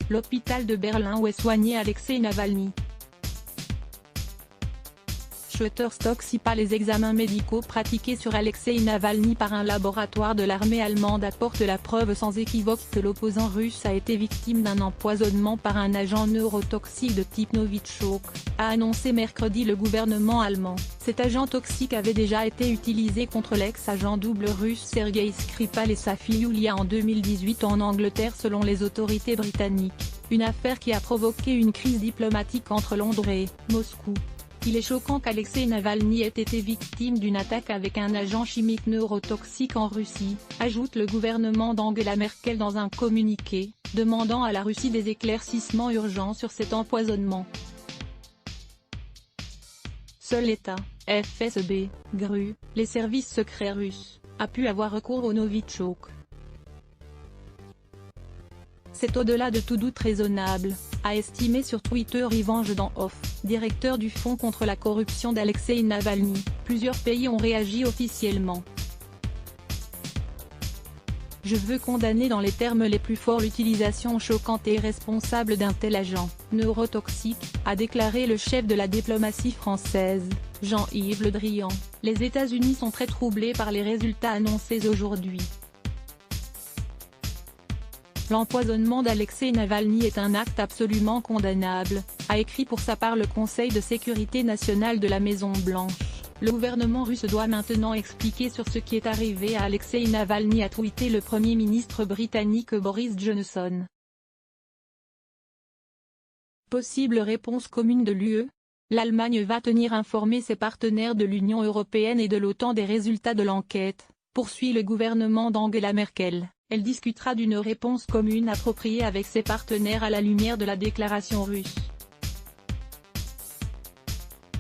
l'hôpital de Berlin où est soigné Alexeï Navalny. Shutterstock cite pas les examens médicaux pratiqués sur Alexeï Navalny par un laboratoire de l'armée allemande apporte la preuve sans équivoque que l'opposant russe a été victime d'un empoisonnement par un agent neurotoxique de type Novichok, a annoncé mercredi le gouvernement allemand. Cet agent toxique avait déjà été utilisé contre l'ex-agent double russe Sergei Skripal et sa fille Yulia en 2018 en Angleterre selon les autorités britanniques, une affaire qui a provoqué une crise diplomatique entre Londres et Moscou. Il est choquant qu'Alexeï Navalny ait été victime d'une attaque avec un agent chimique neurotoxique en Russie, ajoute le gouvernement d'Angela Merkel dans un communiqué, demandant à la Russie des éclaircissements urgents sur cet empoisonnement. Seul l'État, FSB, GRU, les services secrets russes, a pu avoir recours au Novichok. C'est au-delà de tout doute raisonnable, a estimé sur Twitter Ivan Jdanov, directeur du Fonds contre la corruption d'Alexeï Navalny. Plusieurs pays ont réagi officiellement. Je veux condamner dans les termes les plus forts l'utilisation choquante et irresponsable d'un tel agent neurotoxique, a déclaré le chef de la diplomatie française, Jean-Yves Le Drian. Les États-Unis sont très troublés par les résultats annoncés aujourd'hui. L'empoisonnement d'Alexeï Navalny est un acte absolument condamnable, a écrit pour sa part le Conseil de sécurité nationale de la Maison-Blanche. Le gouvernement russe doit maintenant expliquer sur ce qui est arrivé à Alexeï Navalny, a tweeté le Premier ministre britannique Boris Johnson. Possible réponse commune de l'UE ? L'Allemagne va tenir informer ses partenaires de l'Union européenne et de l'OTAN des résultats de l'enquête, poursuit le gouvernement d'Angela Merkel. Elle discutera d'une réponse commune appropriée avec ses partenaires à la lumière de la déclaration russe.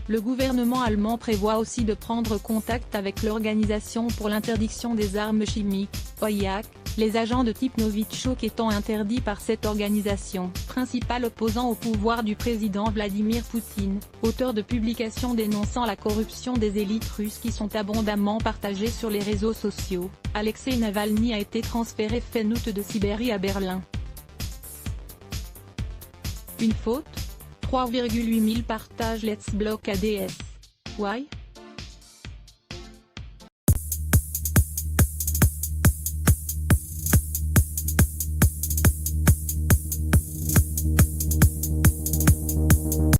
Le gouvernement allemand prévoit aussi de prendre contact avec l'Organisation pour l'interdiction des armes chimiques, OIAC, les agents de type Novichok étant interdits par cette organisation, principal opposant au pouvoir du président Vladimir Poutine, auteur de publications dénonçant la corruption des élites russes qui sont abondamment partagées sur les réseaux sociaux. Alexeï Navalny a été transféré fin août de Sibérie à Berlin. Une faute ? 3,8 000 partages Let's Block ADS. Why ?